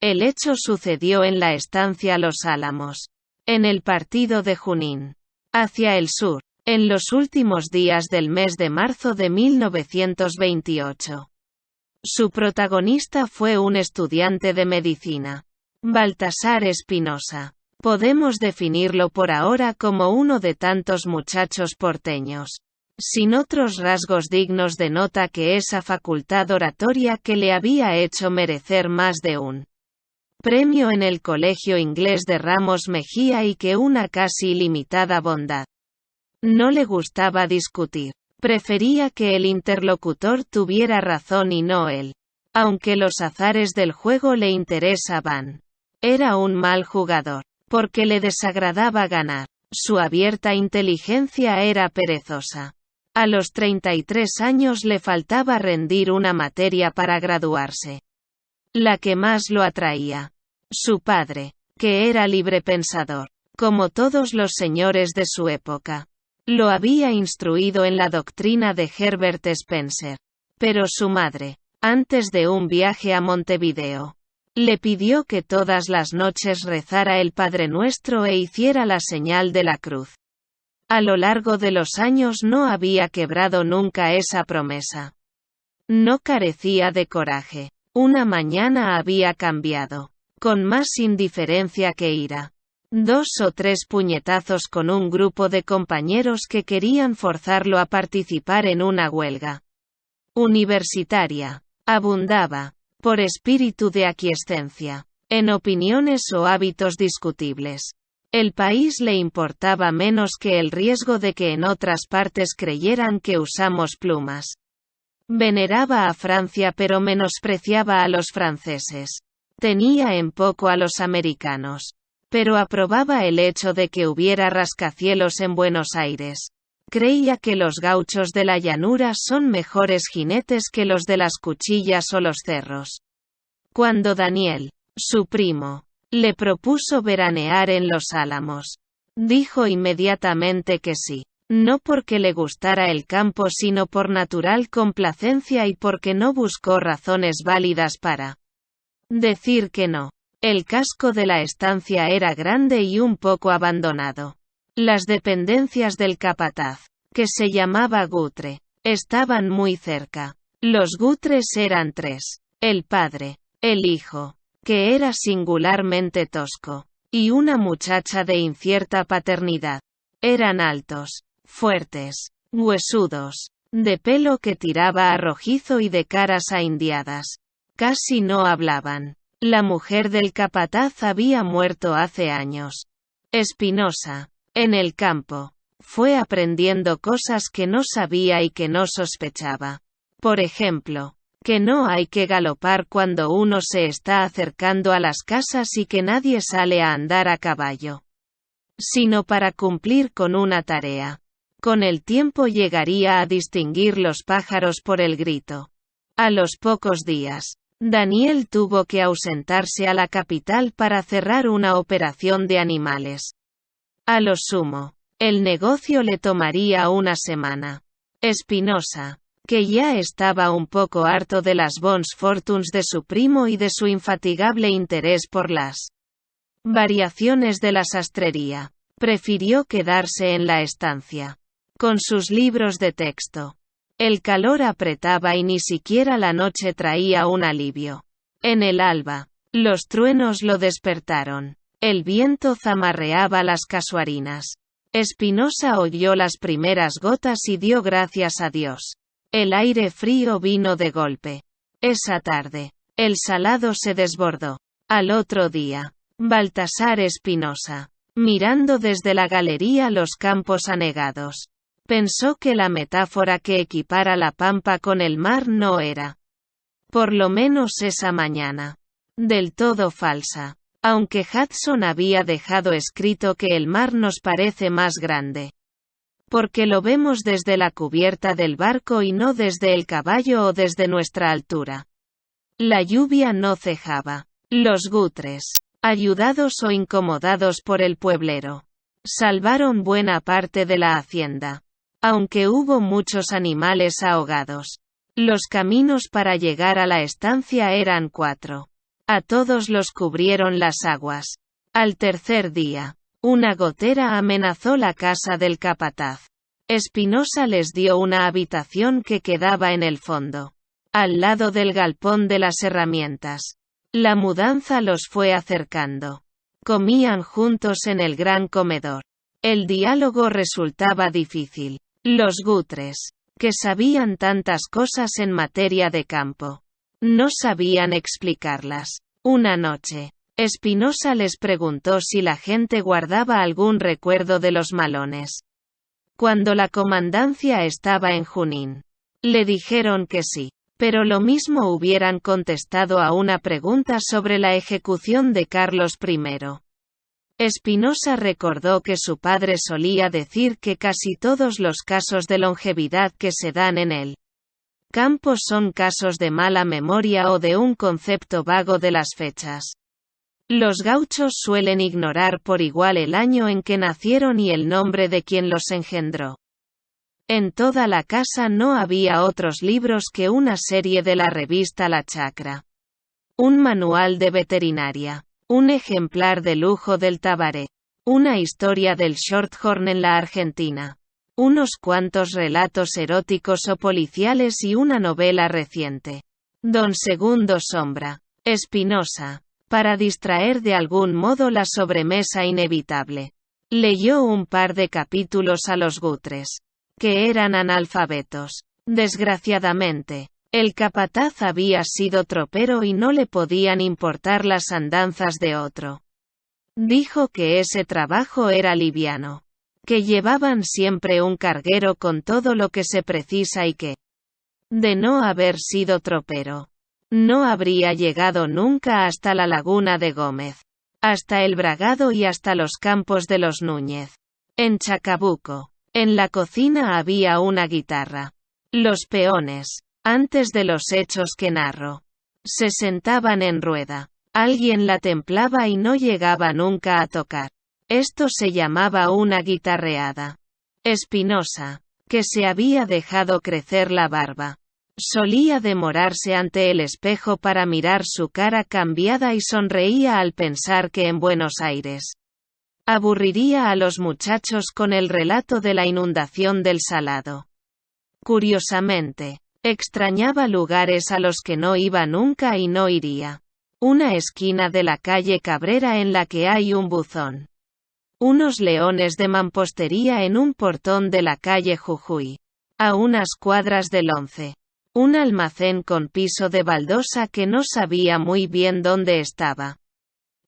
El hecho sucedió en la estancia Los Álamos, en el partido de Junín, hacia el sur, en los últimos días del mes de marzo de 1928. Su protagonista fue un estudiante de medicina, Baltasar Espinosa. Podemos definirlo por ahora como uno de tantos muchachos porteños, sin otros rasgos dignos de nota que esa facultad oratoria que le había hecho merecer más de un premio en el Colegio Inglés de Ramos Mejía y que una casi ilimitada bondad. No le gustaba discutir, prefería que el interlocutor tuviera razón y no él, aunque los azares del juego le interesaban. Era un mal jugador, porque le desagradaba ganar. Su abierta inteligencia era perezosa. A los 33 años le faltaba rendir una materia para graduarse. La que más lo atraía. Su padre, que era librepensador, como todos los señores de su época, lo había instruido en la doctrina de Herbert Spencer. Pero su madre, antes de un viaje a Montevideo, le pidió que todas las noches rezara el Padre Nuestro e hiciera la señal de la cruz. A lo largo de los años no había quebrado nunca esa promesa. No carecía de coraje. Una mañana había cambiado, con más indiferencia que ira, 2 o 3 puñetazos con un grupo de compañeros que querían forzarlo a participar en una huelga universitaria. Abundaba, por espíritu de aquiescencia, en opiniones o hábitos discutibles. El país le importaba menos que el riesgo de que en otras partes creyeran que usamos plumas. Veneraba a Francia pero menospreciaba a los franceses. Tenía en poco a los americanos, pero aprobaba el hecho de que hubiera rascacielos en Buenos Aires. Creía que los gauchos de la llanura son mejores jinetes que los de las cuchillas o los cerros. Cuando Daniel, su primo, le propuso veranear en Los Álamos, dijo inmediatamente que sí, no porque le gustara el campo sino por natural complacencia y porque no buscó razones válidas para decir que no. El casco de la estancia era grande y un poco abandonado. Las dependencias del capataz, que se llamaba Gutre, estaban muy cerca. Los Gutres eran 3, el padre, el hijo, que era singularmente tosco, y una muchacha de incierta paternidad. Eran altos, fuertes, huesudos, de pelo que tiraba a rojizo y de caras ahindiadas. Casi no hablaban. La mujer del capataz había muerto hace años. Espinosa, en el campo, fue aprendiendo cosas que no sabía y que no sospechaba. Por ejemplo, que no hay que galopar cuando uno se está acercando a las casas y que nadie sale a andar a caballo, sino para cumplir con una tarea. Con el tiempo llegaría a distinguir los pájaros por el grito. A los pocos días, Daniel tuvo que ausentarse a la capital para cerrar una operación de animales. A lo sumo, el negocio le tomaría una semana. Espinosa, que ya estaba un poco harto de las bons fortunes de su primo y de su infatigable interés por las variaciones de la sastrería, prefirió quedarse en la estancia, con sus libros de texto. El calor apretaba y ni siquiera la noche traía un alivio. En el alba, los truenos lo despertaron. El viento zamarreaba las casuarinas. Espinosa oyó las primeras gotas y dio gracias a Dios. El aire frío vino de golpe. Esa tarde, el salado se desbordó. Al otro día, Baltasar Espinosa, mirando desde la galería los campos anegados, pensó que la metáfora que equipara la pampa con el mar no era, por lo menos esa mañana, del todo falsa, aunque Hudson había dejado escrito que el mar nos parece más grande, porque lo vemos desde la cubierta del barco y no desde el caballo o desde nuestra altura. La lluvia no cejaba. Los Gutres, ayudados o incomodados por el pueblero, salvaron buena parte de la hacienda. Aunque hubo muchos animales ahogados. Los caminos para llegar a la estancia eran 4. A todos los cubrieron las aguas. Al tercer día, una gotera amenazó la casa del capataz. Espinosa les dio una habitación que quedaba en el fondo, al lado del galpón de las herramientas. La mudanza los fue acercando. Comían juntos en el gran comedor. El diálogo resultaba difícil. Los Gutres, que sabían tantas cosas en materia de campo, no sabían explicarlas. Una noche, Espinosa les preguntó si la gente guardaba algún recuerdo de los malones cuando la comandancia estaba en Junín. Le dijeron que sí, pero lo mismo hubieran contestado a una pregunta sobre la ejecución de Carlos I. Espinosa recordó que su padre solía decir que casi todos los casos de longevidad que se dan en el campo son casos de mala memoria o de un concepto vago de las fechas. Los gauchos suelen ignorar por igual el año en que nacieron y el nombre de quien los engendró. En toda la casa no había otros libros que una serie de la revista La Chacra, un manual de veterinaria, un ejemplar de lujo del Tabaré, una historia del Shorthorn en la Argentina, unos cuantos relatos eróticos o policiales y una novela reciente. Don Segundo Sombra, Espinosa, para distraer de algún modo la sobremesa inevitable, leyó un par de capítulos a los Gutres, que eran analfabetos. Desgraciadamente, el capataz había sido tropero y no le podían importar las andanzas de otro. Dijo que ese trabajo era liviano, que llevaban siempre un carguero con todo lo que se precisa y que, de no haber sido tropero, no habría llegado nunca hasta la laguna de Gómez, hasta el Bragado y hasta los campos de los Núñez. En Chacabuco, en la cocina había una guitarra. Los peones, antes de los hechos que narro, se sentaban en rueda. Alguien la templaba y no llegaba nunca a tocar. Esto se llamaba una guitarreada. Espinosa, que se había dejado crecer la barba, solía demorarse ante el espejo para mirar su cara cambiada y sonreía al pensar que en Buenos Aires aburriría a los muchachos con el relato de la inundación del Salado. Curiosamente, extrañaba lugares a los que no iba nunca y no iría. Una esquina de la calle Cabrera en la que hay un buzón. Unos leones de mampostería en un portón de la calle Jujuy, a unas cuadras del 11. Un almacén con piso de baldosa que no sabía muy bien dónde estaba.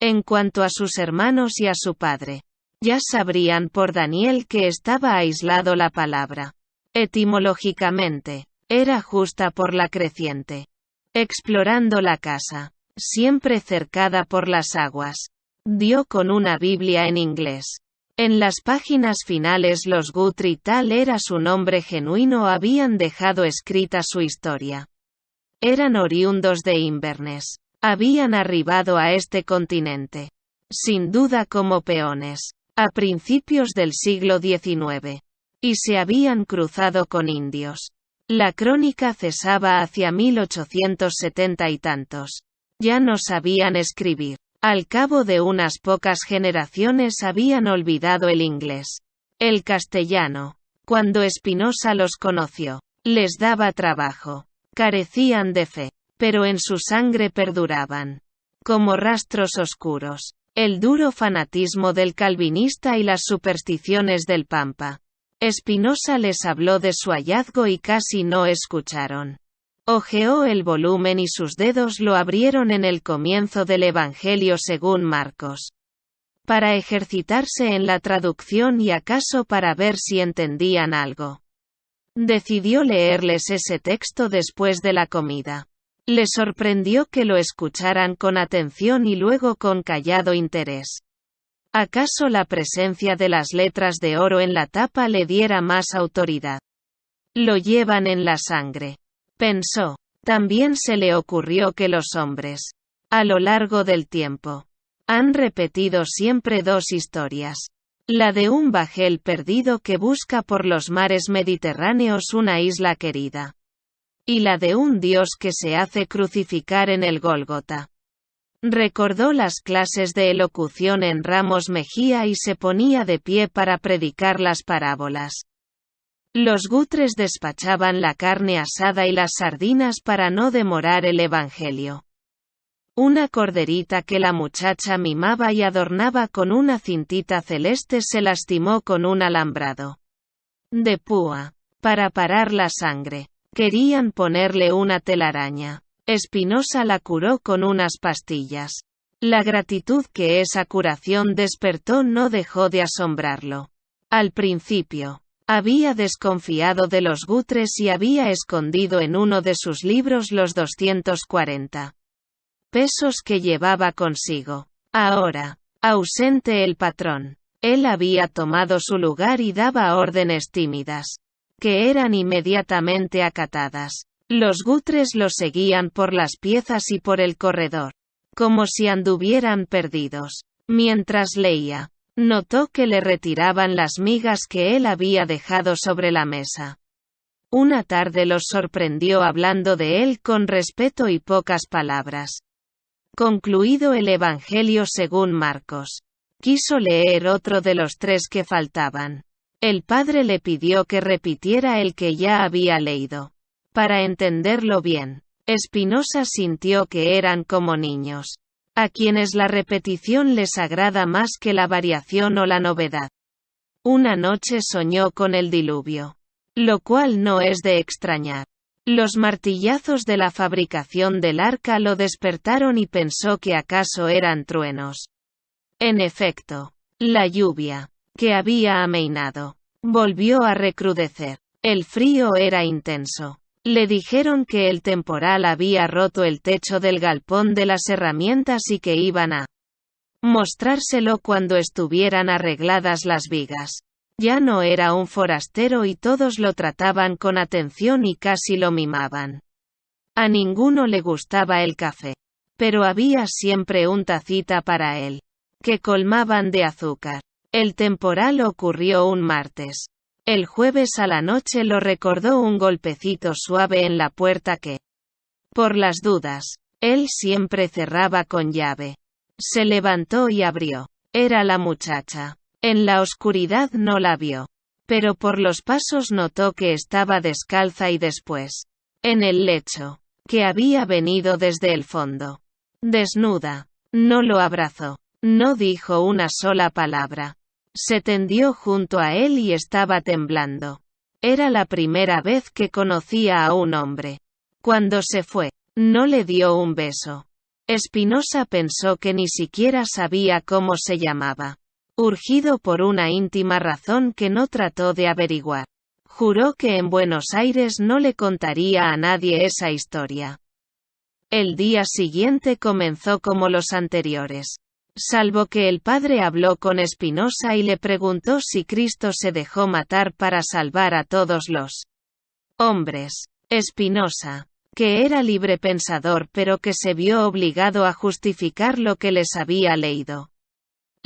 En cuanto a sus hermanos y a su padre, ya sabrían por Daniel que estaba aislado la palabra. Etimológicamente, era justa por la creciente. Explorando la casa, siempre cercada por las aguas, dio con una Biblia en inglés. En las páginas finales los Guthrie tal era su nombre genuino, habían dejado escrita su historia. Eran oriundos de Inverness. Habían arribado a este continente, sin duda como peones, a principios del siglo XIX. Y se habían cruzado con indios. La crónica cesaba hacia 1870 y tantos. Ya no sabían escribir. Al cabo de unas pocas generaciones habían olvidado el inglés. El castellano, cuando Espinosa los conoció, les daba trabajo. Carecían de fe, pero en su sangre perduraban, como rastros oscuros, el duro fanatismo del calvinista y las supersticiones del Pampa. Espinosa les habló de su hallazgo y casi no escucharon. Hojeó el volumen y sus dedos lo abrieron en el comienzo del Evangelio según Marcos, para ejercitarse en la traducción y acaso para ver si entendían algo. Decidió leerles ese texto después de la comida. Le sorprendió que lo escucharan con atención y luego con callado interés. ¿Acaso la presencia de las letras de oro en la tapa le diera más autoridad? Lo llevan en la sangre, pensó. También se le ocurrió que los hombres, a lo largo del tiempo, han repetido siempre dos historias. La de un bajel perdido que busca por los mares mediterráneos una isla querida. Y la de un Dios que se hace crucificar en el Gólgota. Recordó las clases de elocución en Ramos Mejía y se ponía de pie para predicar las parábolas. Los Gutres despachaban la carne asada y las sardinas para no demorar el evangelio. Una corderita que la muchacha mimaba y adornaba con una cintita celeste se lastimó con un alambrado de púa. Para parar la sangre, querían ponerle una telaraña. Espinosa la curó con unas pastillas. La gratitud que esa curación despertó no dejó de asombrarlo. Al principio, había desconfiado de los Gutres y había escondido en uno de sus libros los 240 pesos que llevaba consigo. Ahora, ausente el patrón, él había tomado su lugar y daba órdenes tímidas, que eran inmediatamente acatadas. Los Gutres lo seguían por las piezas y por el corredor, como si anduvieran perdidos. Mientras leía, notó que le retiraban las migas que él había dejado sobre la mesa. Una tarde los sorprendió hablando de él con respeto y pocas palabras. Concluido el Evangelio según Marcos, quiso leer otro de los 3 que faltaban. El padre le pidió que repitiera el que ya había leído. Para entenderlo bien, Espinosa sintió que eran como niños, a quienes la repetición les agrada más que la variación o la novedad. Una noche soñó con el diluvio, lo cual no es de extrañar. Los martillazos de la fabricación del arca lo despertaron y pensó que acaso eran truenos. En efecto, la lluvia, que había amainado, volvió a recrudecer. El frío era intenso. Le dijeron que el temporal había roto el techo del galpón de las herramientas y que iban a mostrárselo cuando estuvieran arregladas las vigas. Ya no era un forastero y todos lo trataban con atención y casi lo mimaban. A ninguno le gustaba el café, pero había siempre un tacita para él, que colmaban de azúcar. El temporal ocurrió un martes. El jueves a la noche lo recordó un golpecito suave en la puerta que, por las dudas, él siempre cerraba con llave. Se levantó y abrió. Era la muchacha. En la oscuridad no la vio, pero por los pasos notó que estaba descalza y después, en el lecho, que había venido desde el fondo. Desnuda. No lo abrazó. No dijo una sola palabra. Se tendió junto a él y estaba temblando. Era la primera vez que conocía a un hombre. Cuando se fue, no le dio un beso. Espinosa pensó que ni siquiera sabía cómo se llamaba. Urgido por una íntima razón que no trató de averiguar, juró que en Buenos Aires no le contaría a nadie esa historia. El día siguiente comenzó como los anteriores. Salvo que el padre habló con Espinosa y le preguntó si Cristo se dejó matar para salvar a todos los hombres. Espinosa, que era librepensador pero que se vio obligado a justificar lo que les había leído,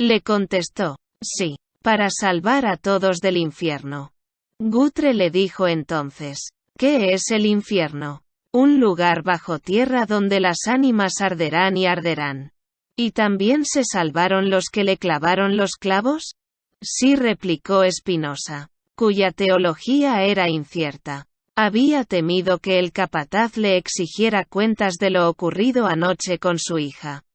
le contestó, sí, para salvar a todos del infierno. Gutre le dijo entonces, ¿qué es el infierno? Un lugar bajo tierra donde las ánimas arderán y arderán. ¿Y también se salvaron los que le clavaron los clavos? Sí, replicó Espinosa, cuya teología era incierta. Había temido que el capataz le exigiera cuentas de lo ocurrido anoche con su hija.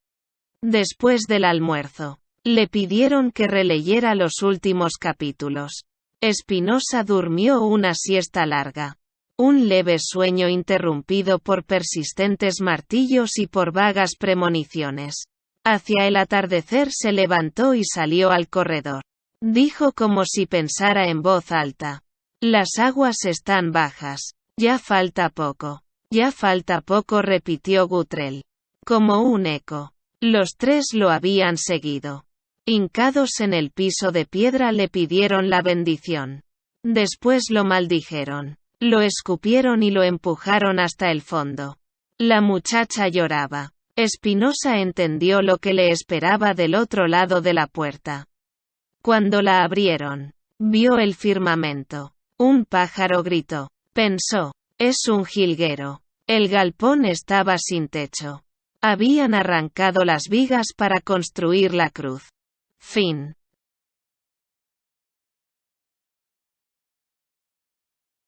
Después del almuerzo, le pidieron que releyera los últimos capítulos. Espinosa durmió una siesta larga. Un leve sueño interrumpido por persistentes martillos y por vagas premoniciones. Hacia el atardecer se levantó y salió al corredor. Dijo como si pensara en voz alta. Las aguas están bajas. Ya falta poco. Ya falta poco, repitió Gutrell. Como un eco. Los 3 lo habían seguido. Hincados en el piso de piedra le pidieron la bendición. Después lo maldijeron. Lo escupieron y lo empujaron hasta el fondo. La muchacha lloraba. Espinosa entendió lo que le esperaba del otro lado de la puerta. Cuando la abrieron, vio el firmamento. Un pájaro gritó. Pensó, es un jilguero. El galpón estaba sin techo. Habían arrancado las vigas para construir la cruz. Fin.